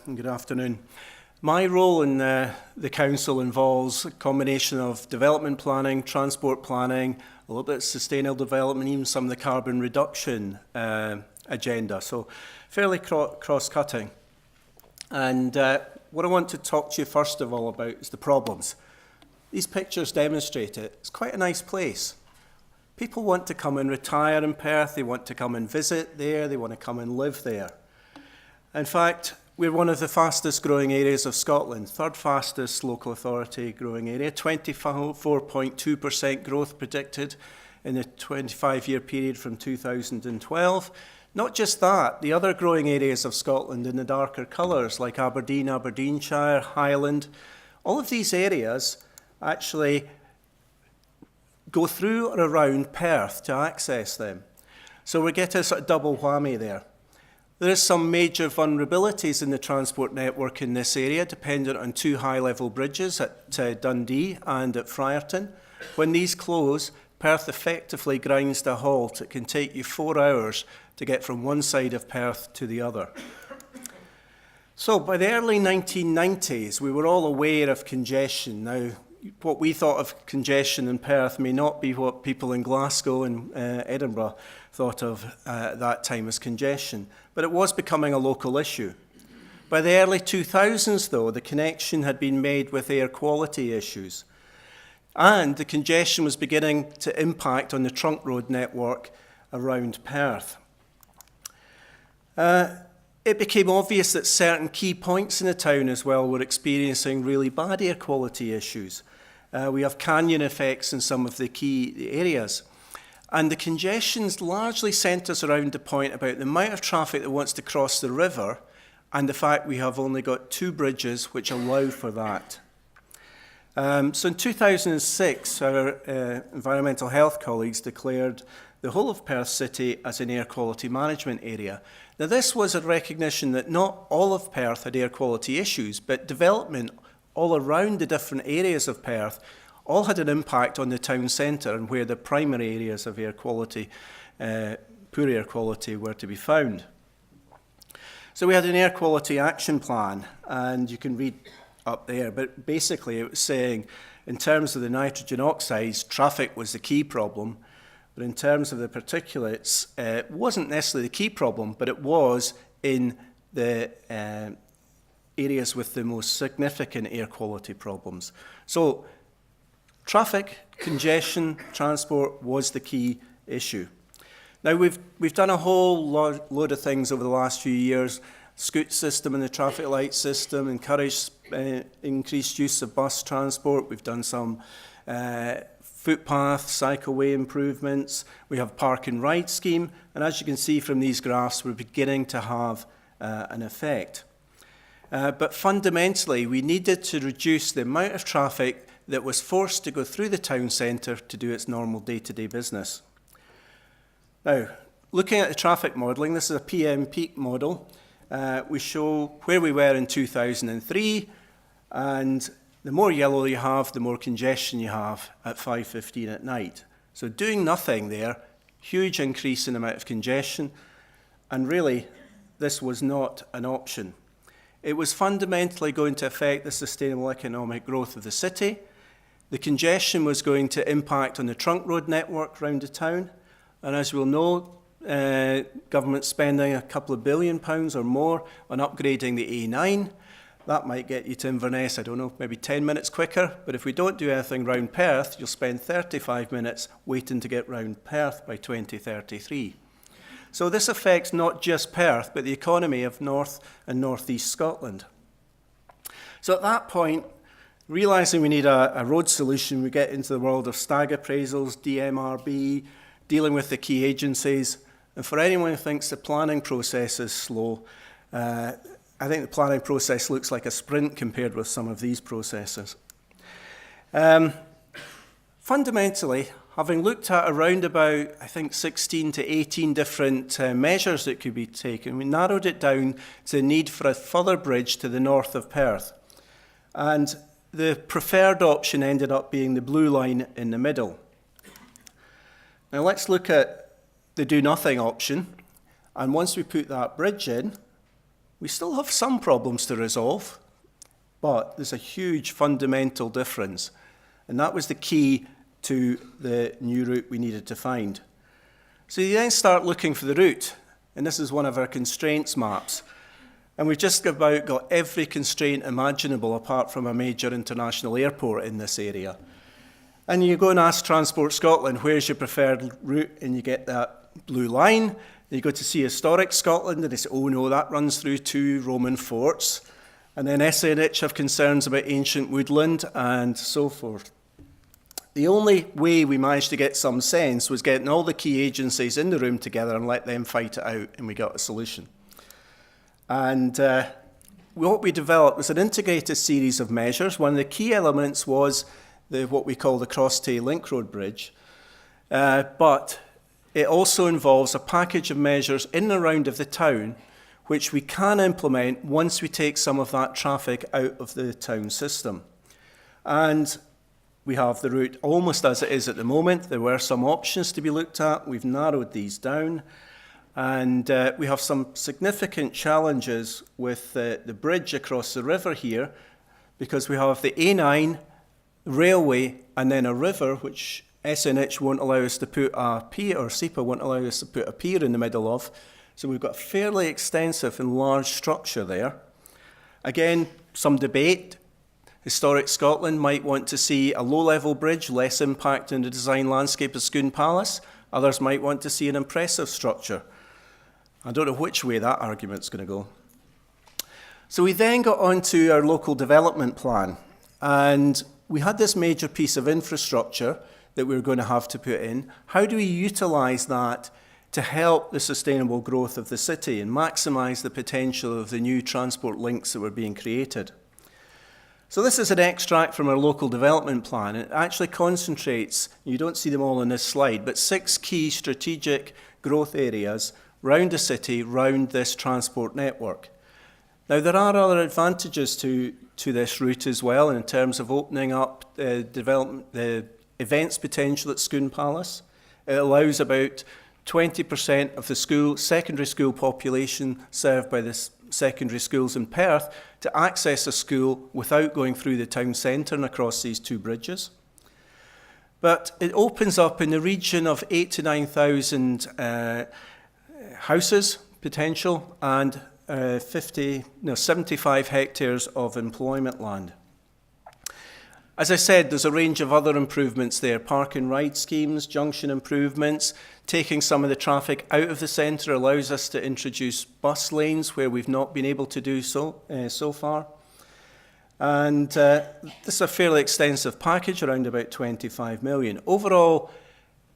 Good afternoon. My role in the Council involves a combination of development planning, transport planning, a little bit of sustainable development, even some of the carbon reduction agenda, so fairly cross-cutting. And what I want to talk to you first of all about is the problems. These pictures demonstrate it. It's quite a nice place. People want to come and retire in Perth, they want to come and visit there, they want to come and live there. In fact, we're one of the fastest growing areas of Scotland, third fastest local authority growing area, 24.2% growth predicted in the 25-year period from 2012. Not just that, the other growing areas of Scotland in the darker colours like Aberdeen, Aberdeenshire, Highland, all of these areas actually go through or around Perth to access them. So we get a sort of double whammy there. There is some major vulnerabilities in the transport network in this area, dependent on two high-level bridges at Dundee and at Friarton. When these close, Perth effectively grinds to a halt. It can take you 4 hours to get from one side of Perth to the other. So by the early 1990s, we were all aware of congestion. Now, what we thought of congestion in Perth may not be what people in Glasgow and Edinburgh thought of at that time as congestion, but it was becoming a local issue. By the early 2000s, though, the connection had been made with air quality issues, and the congestion was beginning to impact on the trunk road network around Perth. It became obvious that certain key points in the town as well were experiencing really bad air quality issues. We have canyon effects in some of the key areas. And the congestion largely centres around the point about the amount of traffic that wants to cross the river and the fact we have only got 2 bridges which allow for that. So in 2006, our environmental health colleagues declared the whole of Perth City as an air quality management area. Now this was a recognition that not all of Perth had air quality issues, but development all around the different areas of Perth all had an impact on the town centre and where the primary areas of air quality, poor air quality, were to be found. So we had an air quality action plan, and you can read up there, but basically it was saying in terms of the nitrogen oxides, traffic was the key problem, but in terms of the particulates, it wasn't necessarily the key problem, but it was in the areas with the most significant air quality problems. So traffic, congestion, transport was the key issue. Now we've done a whole load of things over the last few years. Scoot system and the traffic light system, encouraged increased use of bus transport. We've done some footpath, cycleway improvements. We have park and ride scheme. And as you can see from these graphs, we're beginning to have an effect. But fundamentally, we needed to reduce the amount of traffic that was forced to go through the town centre to do its normal day-to-day business. Now, looking at the traffic modelling, this is a PM peak model. We show where we were in 2003, and the more yellow you have, the more congestion you have at 5:15 at night. So doing nothing there, huge increase in the amount of congestion, and really, this was not an option. It was fundamentally going to affect the sustainable economic growth of the city. The congestion was going to impact on the trunk road network around the town, and as we'll know, government spending a couple of £1 billion or more on upgrading the A9. That might get you to Inverness, I don't know, maybe 10 minutes quicker, but if we don't do anything round Perth, you'll spend 35 minutes waiting to get round Perth by 2033. So this affects not just Perth, but the economy of North and North East Scotland. So at that point, realising we need a road solution, we get into the world of stag appraisals, DMRB, dealing with the key agencies. And for anyone who thinks the planning process is slow, I think the planning process looks like a sprint compared with some of these processes. Fundamentally, having looked at around about, I think, 16 to 18 different measures that could be taken, we narrowed it down to the need for a further bridge to the north of Perth. And the preferred option ended up being the blue line in the middle. Now let's look at the do nothing option. And once we put that bridge in, We still have some problems to resolve, but there's a huge fundamental difference. And that was the key to the new route we needed to find. So you then start looking for the route. And this is one of our constraints maps. And we've just about got every constraint imaginable apart from a major international airport in this area. And you go and ask Transport Scotland, where's your preferred route? And you get that blue line. And you go to see Historic Scotland, and they say, oh no, that runs through 2 Roman forts. And then SNH have concerns about ancient woodland and so forth. The only way we managed to get some sense was getting all the key agencies in the room together and let them fight it out, and we got a solution. And what we developed was an integrated series of measures. One of the key elements was what we call the Cross-Tay Link Road Bridge, but it also involves a package of measures in and around of the town which we can implement once we take some of that traffic out of the town system. And we have the route almost as it is at the moment. There were some options to be looked at. We've narrowed these down. And we have some significant challenges with the bridge across the river here, because we have the A9, railway, and then a river, which SNH won't allow us to put a pier, or SEPA won't allow us to put a pier in the middle of. So we've got a fairly extensive and large structure there. Again, some debate. Historic Scotland might want to see a low-level bridge, less impact on the design landscape of Scone Palace. Others might want to see an impressive structure. I don't know which way that argument's going to go. So we then got on to our local development plan. And we had this major piece of infrastructure that we were going to have to put in. How do we utilise that to help the sustainable growth of the city and maximise the potential of the new transport links that were being created? So this is an extract from our local development plan. It actually concentrates, you don't see them all on this slide, but 6 key strategic growth areas round the city, round this transport network. Now, there are other advantages to this route as well in terms of opening up the events potential at Scone Palace. It allows about 20% of the secondary school population served by the secondary schools in Perth to access a school without going through the town centre and across these 2 bridges. But it opens up in the region of 8,000 to 9,000 houses potential and 75 hectares of employment land. As I said, there's a range of other improvements there, park and ride schemes, junction improvements. Taking some of the traffic out of the centre allows us to introduce bus lanes where we've not been able to do so so far. And this is a fairly extensive package, around about 25 million. Overall,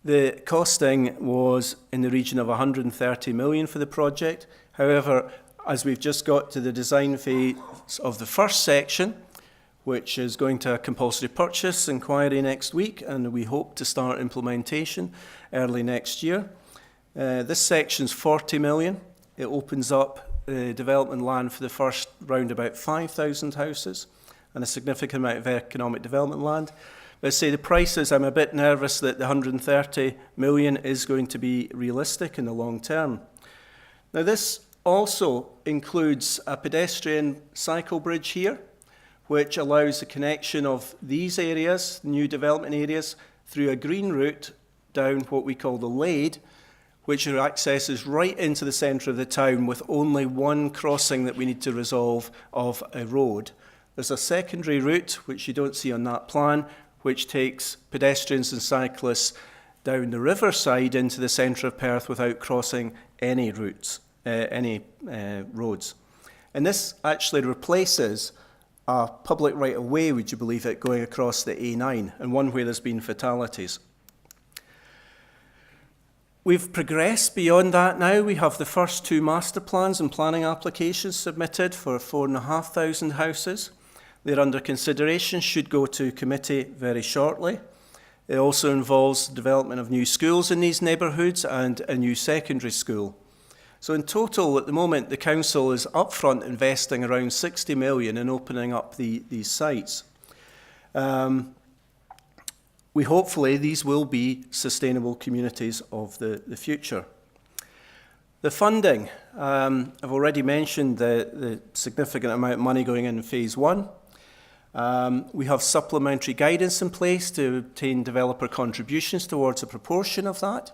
the costing was in the region of 130 million for the project. However, as we've just got to the design phase of the first section, which is going to a compulsory purchase inquiry next week, and we hope to start implementation early next year. This section's 40 million. It opens up development land for the first round about 5,000 houses and a significant amount of economic development land. But I say the prices, I'm a bit nervous that the 130 million is going to be realistic in the long term. Now, this also includes a pedestrian cycle bridge here, which allows the connection of these areas, new development areas, through a green route down what we call the Lade, which accesses right into the centre of the town with only one crossing that we need to resolve of a road. There's a secondary route, which you don't see on that plan, which takes pedestrians and cyclists down the riverside into the centre of Perth without crossing any roads. And this actually replaces a public right-of-way, would you believe it, going across the A9, and one where there's been fatalities. We've progressed beyond that now. We have the first 2 master plans and planning applications submitted for 4,500 houses. They're under consideration, should go to committee very shortly. It also involves development of new schools in these neighbourhoods and a new secondary school. So in total, at the moment, the council is upfront investing around 60 million in opening up these sites. Hopefully, these will be sustainable communities of the future. The funding. I've already mentioned the significant amount of money going in phase one. We have supplementary guidance in place to obtain developer contributions towards a proportion of that.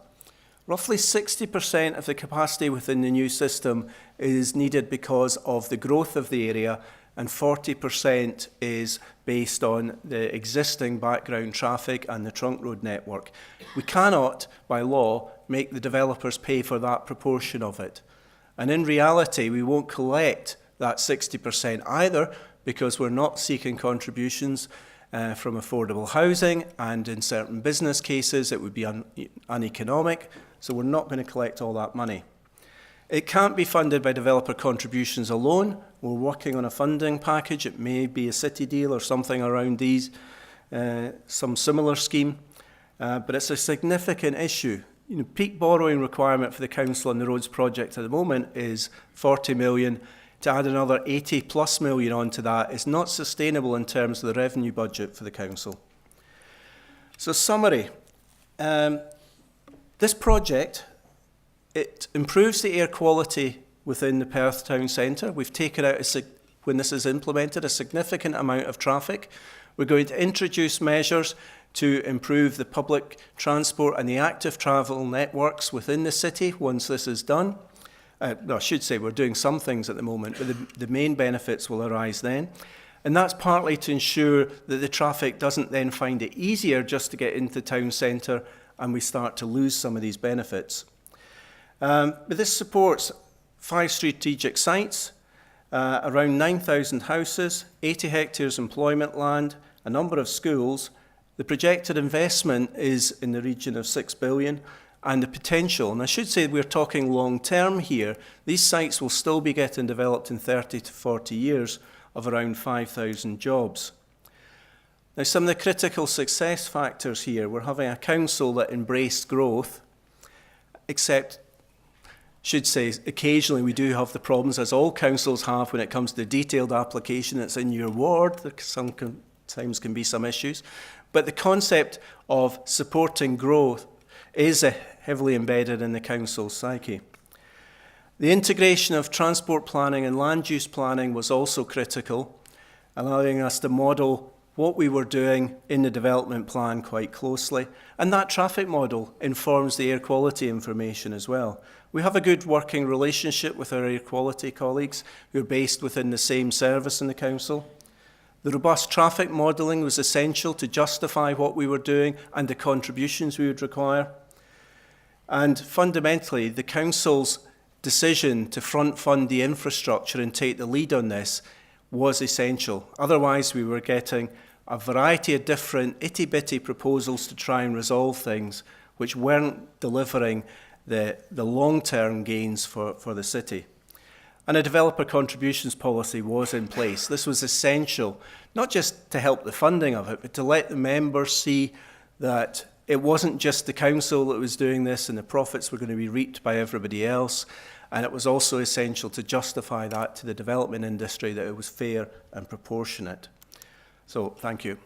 Roughly 60% of the capacity within the new system is needed because of the growth of the area, and 40% is based on the existing background traffic and the trunk road network. We cannot, by law, make the developers pay for that proportion of it. And in reality, we won't collect that 60% either, because we're not seeking contributions from affordable housing, and in certain business cases it would be uneconomic, so we're not going to collect all that money. It can't be funded by developer contributions alone. We're working on a funding package. It may be a city deal or something around these, some similar scheme, but it's a significant issue. Peak borrowing requirement for the council on the roads project at the moment is 40 million. To add another 80 plus million onto that is not sustainable in terms of the revenue budget for the council. So summary, this project, it improves the air quality within the Perth town centre. We've taken out, when this is implemented, a significant amount of traffic. We're going to introduce measures to improve the public transport and the active travel networks within the city once this is done. I should say we're doing some things at the moment, but the main benefits will arise then. And that's partly to ensure that the traffic doesn't then find it easier just to get into town centre and we start to lose some of these benefits. But this supports 5 strategic sites, around 9,000 houses, 80 hectares employment land, a number of schools. The projected investment is in the region of 6 billion. And the potential, and I should say we're talking long term here, these sites will still be getting developed in 30 to 40 years of around 5,000 jobs. Now, some of the critical success factors here, we're having a council that embraced growth, except, should say, occasionally we do have the problems, as all councils have, when it comes to detailed application that's in your ward. There sometimes can be some issues. But the concept of supporting growth is heavily embedded in the council's psyche. The integration of transport planning and land use planning was also critical, allowing us to model what we were doing in the development plan quite closely. And that traffic model informs the air quality information as well. We have a good working relationship with our air quality colleagues who are based within the same service in the council. The robust traffic modelling was essential to justify what we were doing and the contributions we would require. And fundamentally, the council's decision to front fund the infrastructure and take the lead on this was essential. Otherwise, we were getting a variety of different itty-bitty proposals to try and resolve things which weren't delivering the long-term gains for the city. And a developer contributions policy was in place. This was essential, not just to help the funding of it, but to let the members see that it wasn't just the council that was doing this and the profits were going to be reaped by everybody else. And it was also essential to justify that to the development industry, that it was fair and proportionate. So, thank you.